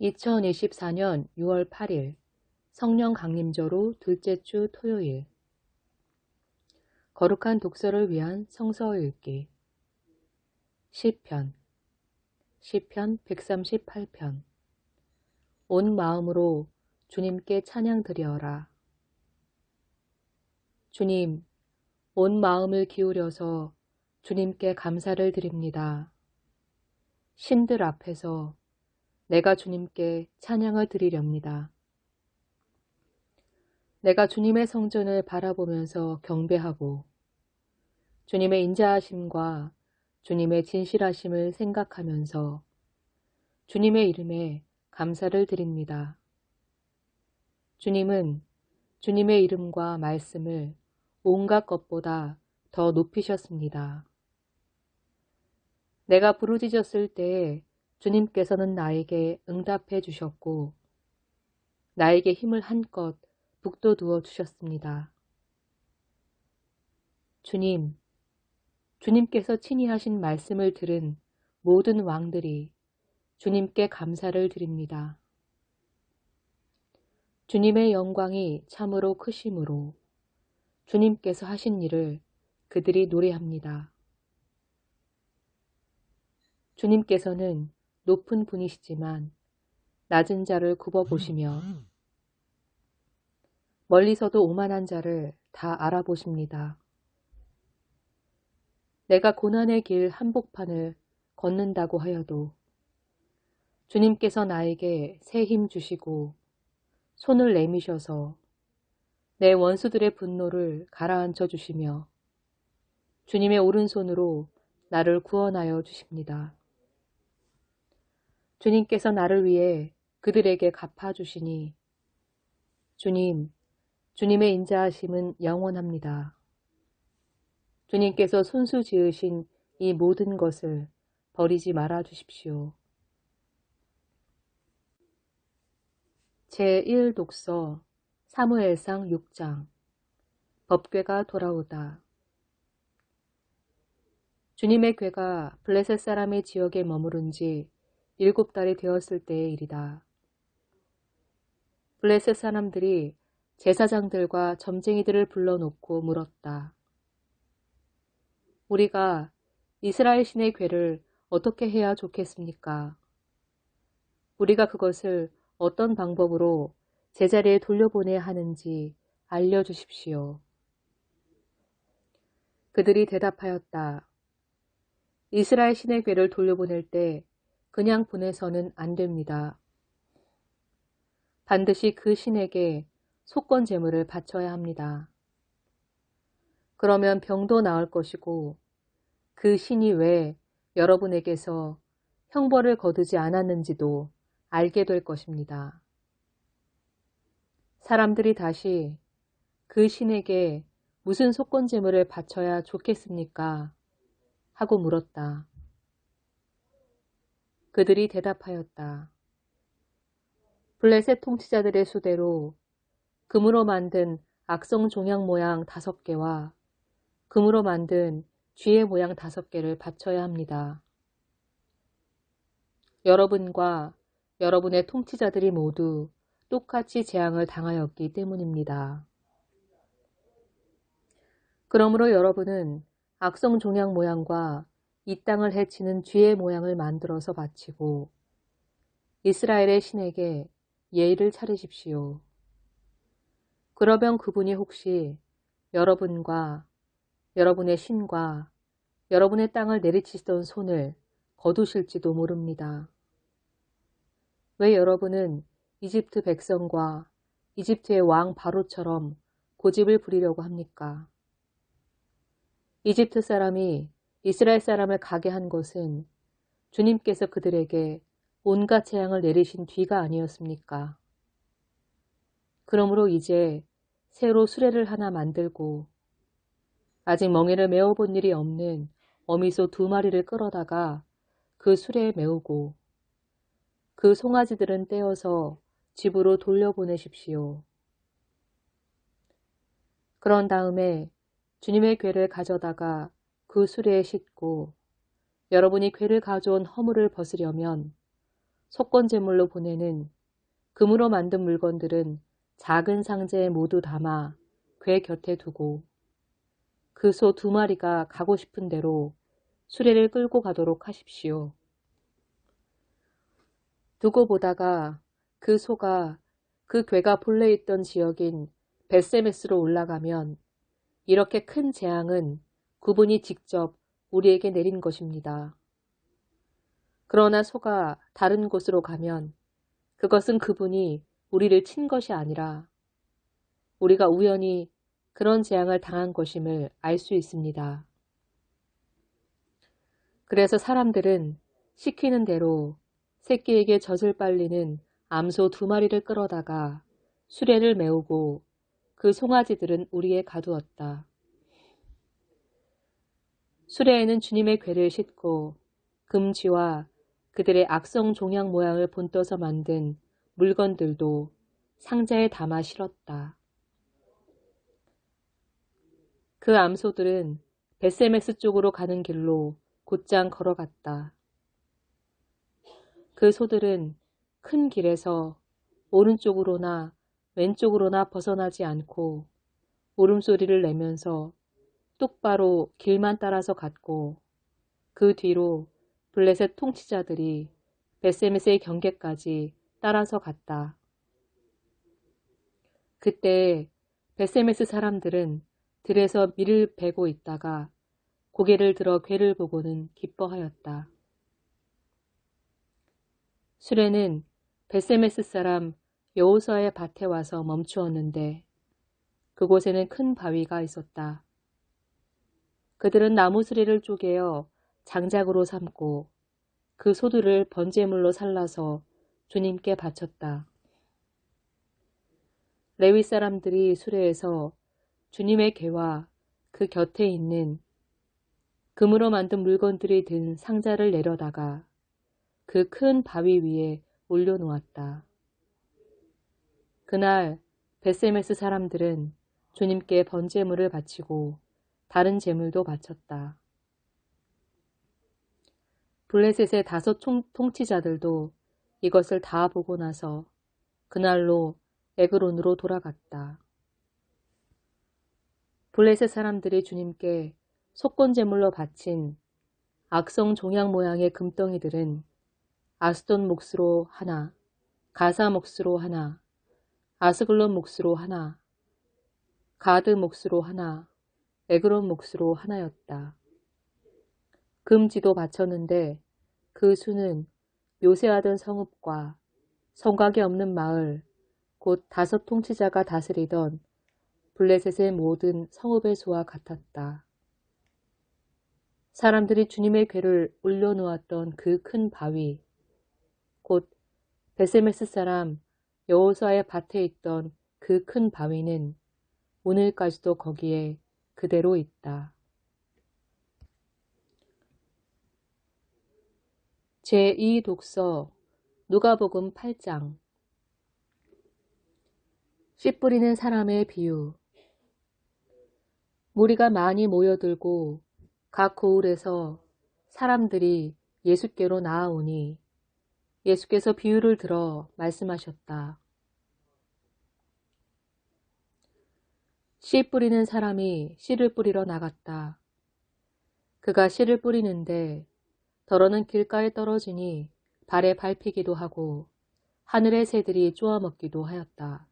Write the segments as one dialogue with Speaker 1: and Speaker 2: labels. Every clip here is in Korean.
Speaker 1: 2024년 6월 8일 성령 강림절후 둘째 주 토요일. 거룩한 독서를 위한 성서 읽기. 시편 138편. 온 마음으로 주님께 찬양 드려라. 주님, 온 마음을 기울여서 주님께 감사를 드립니다. 신들 앞에서 내가 주님께 찬양을 드리렵니다. 내가 주님의 성전을 바라보면서 경배하고 주님의 인자하심과 주님의 진실하심을 생각하면서 주님의 이름에 감사를 드립니다. 주님은 주님의 이름과 말씀을 온갖 것보다 더 높이셨습니다. 내가 부르짖었을 때에 주님께서는 나에게 응답해 주셨고 나에게 힘을 한껏 북돋우어 주셨습니다. 주님, 주님께서 친히 하신 말씀을 들은 모든 왕들이 주님께 감사를 드립니다. 주님의 영광이 참으로 크심으로 주님께서 하신 일을 그들이 노래합니다. 주님께서는 높은 분이시지만 낮은 자를 굽어보시며 멀리서도 오만한 자를 다 알아보십니다. 내가 고난의 길 한복판을 걷는다고 하여도 주님께서 나에게 새 힘 주시고 손을 내미셔서 내 원수들의 분노를 가라앉혀 주시며 주님의 오른손으로 나를 구원하여 주십니다. 주님께서 나를 위해 그들에게 갚아주시니 주님, 주님의 인자하심은 영원합니다. 주님께서 손수 지으신 이 모든 것을 버리지 말아 주십시오. 제1독서 사무엘상 6장. 법궤가 돌아오다. 주님의 궤가 블레셋 사람의 지역에 머무른 지 7달이 되었을 때의 일이다. 블레셋 사람들이 제사장들과 점쟁이들을 불러놓고 물었다. 우리가 이스라엘 신의 궤를 어떻게 해야 좋겠습니까? 우리가 그것을 어떤 방법으로 제자리에 돌려보내야 하는지 알려주십시오. 그들이 대답하였다. 이스라엘 신의 궤를 돌려보낼 때 그냥 보내서는 안 됩니다. 반드시 그 신에게 속건 제물을 바쳐야 합니다. 그러면 병도 나을 것이고 그 신이 왜 여러분에게서 형벌을 거두지 않았는지도 알게 될 것입니다. 사람들이 다시 그 신에게 무슨 속건 제물을 바쳐야 좋겠습니까? 하고 물었다. 그들이 대답하였다. 블레셋 통치자들의 수대로 금으로 만든 악성 종양 모양 5개와 금으로 만든 쥐의 모양 5개를 바쳐야 합니다. 여러분과 여러분의 통치자들이 모두 똑같이 재앙을 당하였기 때문입니다. 그러므로 여러분은 악성 종양 모양과 이 땅을 해치는 쥐의 모양을 만들어서 바치고 이스라엘의 신에게 예의를 차리십시오. 그러면 그분이 혹시 여러분과 여러분의 신과 여러분의 땅을 내리치시던 손을 거두실지도 모릅니다. 왜 여러분은 이집트 백성과 이집트의 왕 바로처럼 고집을 부리려고 합니까? 이집트 사람이 이스라엘 사람을 가게 한 것은 주님께서 그들에게 온갖 재앙을 내리신 뒤가 아니었습니까? 그러므로 이제 새로 수레를 하나 만들고 아직 멍에를 메어본 일이 없는 어미소 2마리를 끌어다가 그 수레에 메우고 그 송아지들은 떼어서 집으로 돌려보내십시오. 그런 다음에 주님의 궤를 가져다가 그 수레에 싣고 여러분이 궤를 가져온 허물을 벗으려면 속건제물로 보내는 금으로 만든 물건들은 작은 상자에 모두 담아 궤 곁에 두고 그 소 2마리가 가고 싶은 대로 수레를 끌고 가도록 하십시오. 두고 보다가 그 소가 그 궤가 본래 있던 지역인 벳세메스로 올라가면 이렇게 큰 재앙은 그분이 직접 우리에게 내린 것입니다. 그러나 소가 다른 곳으로 가면 그것은 그분이 우리를 친 것이 아니라 우리가 우연히 그런 재앙을 당한 것임을 알 수 있습니다. 그래서 사람들은 시키는 대로 새끼에게 젖을 빨리는 암소 2마리를 끌어다가 수레를 메우고 그 송아지들은 우리에 가두었다. 수레에는 주님의 궤를 싣고 금쥐와 그들의 악성 종양 모양을 본떠서 만든 물건들도 상자에 담아 실었다. 그 암소들은 벳세메스 쪽으로 가는 길로 곧장 걸어갔다. 그 소들은 큰 길에서 오른쪽으로나 왼쪽으로나 벗어나지 않고 울음소리를 내면서 똑바로 길만 따라서 갔고 그 뒤로 블레셋 통치자들이 벳세메스의 경계까지 따라서 갔다. 그때 벳세메스 사람들은 들에서 밀을 베고 있다가 고개를 들어 궤를 보고는 기뻐하였다. 수레는 벳세메스 사람 여호수아의 밭에 와서 멈추었는데 그곳에는 큰 바위가 있었다. 그들은 나무 수레를 쪼개어 장작으로 삼고 그 소들을 번제물로 살라서 주님께 바쳤다. 레위 사람들이 수레에서 주님의 궤와 그 곁에 있는 금으로 만든 물건들이 든 상자를 내려다가 그 큰 바위 위에 올려놓았다. 그날 벳세메스 사람들은 주님께 번제물을 바치고 다른 제물도 바쳤다. 블레셋의 5 통치자들도 이것을 다 보고 나서 그날로 에그론으로 돌아갔다. 블레셋 사람들이 주님께 속건제물로 바친 악성 종양 모양의 금덩이들은 아스돈 몫으로 하나, 가사 몫으로 하나, 아스글론 몫으로 하나, 가드 몫으로 하나, 에그론 몫으로 하나였다. 금지도 바쳤는데 그 수는 묘세하던 성읍과 성곽이 없는 마을, 곧 5 통치자가 다스리던 블레셋의 모든 성읍의 수와 같았다. 사람들이 주님의 궤를 올려놓았던 그 큰 바위, 곧 벳세메스 사람 여호수아의 밭에 있던 그 큰 바위는 오늘까지도 거기에 그대로 있다. 제2독서 누가복음 8장. 씨 뿌리는 사람의 비유. 무리가 많이 모여들고 각 고을에서 사람들이 예수께로 나아오니 예수께서 비유를 들어 말씀하셨다. 씨 뿌리는 사람이 씨를 뿌리러 나갔다. 그가 씨를 뿌리는데 덜어는 길가에 떨어지니 발에 밟히기도 하고 하늘의 새들이 쪼아먹기도 하였다.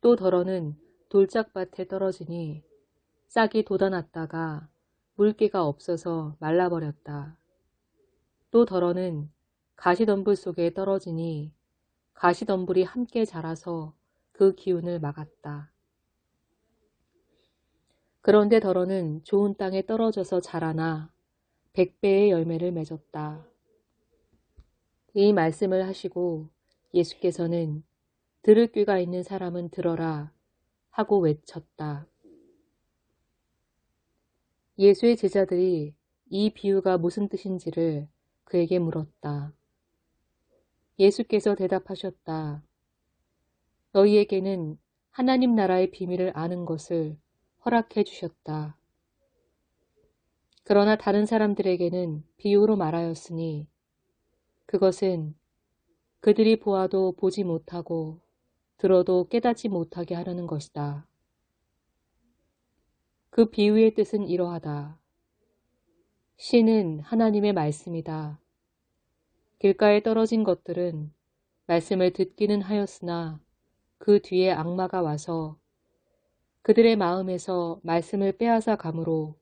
Speaker 1: 또 덜어는 돌짝밭에 떨어지니 싹이 돋아났다가 물기가 없어서 말라버렸다. 또 덜어는 가시덤불 속에 떨어지니 가시덤불이 함께 자라서 그 기운을 막았다. 그런데 덜어는 좋은 땅에 떨어져서 자라나 100배의 열매를 맺었다. 이 말씀을 하시고 예수께서는 들을 귀가 있는 사람은 들어라 하고 외쳤다. 예수의 제자들이 이 비유가 무슨 뜻인지를 그에게 물었다. 예수께서 대답하셨다. 너희에게는 하나님 나라의 비밀을 아는 것을 허락해 주셨다. 그러나 다른 사람들에게는 비유로 말하였으니 그것은 그들이 보아도 보지 못하고 들어도 깨닫지 못하게 하려는 것이다. 그 비유의 뜻은 이러하다. 씨는 하나님의 말씀이다. 길가에 떨어진 것들은 말씀을 듣기는 하였으나 그 뒤에 악마가 와서 그들의 마음에서 말씀을 빼앗아 가므로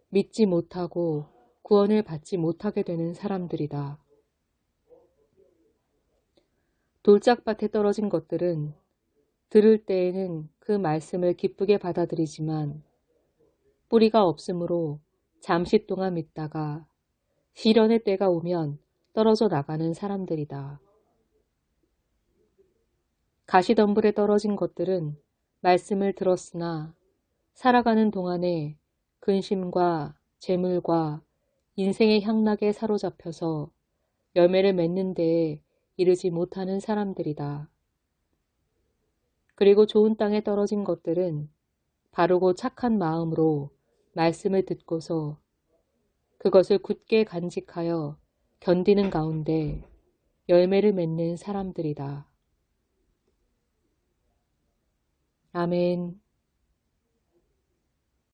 Speaker 1: 믿지 못하고 구원을 받지 못하게 되는 사람들이다. 돌짝밭에 떨어진 것들은 들을 때에는 그 말씀을 기쁘게 받아들이지만 뿌리가 없으므로 잠시 동안 믿다가 시련의 때가 오면 떨어져 나가는 사람들이다. 가시덤불에 떨어진 것들은 말씀을 들었으나 살아가는 동안에 근심과 재물과 인생의 향락에 사로잡혀서 열매를 맺는 데에 이르지 못하는 사람들이다. 그리고 좋은 땅에 떨어진 것들은 바르고 착한 마음으로 말씀을 듣고서 그것을 굳게 간직하여 견디는 가운데 열매를 맺는 사람들이다. 아멘.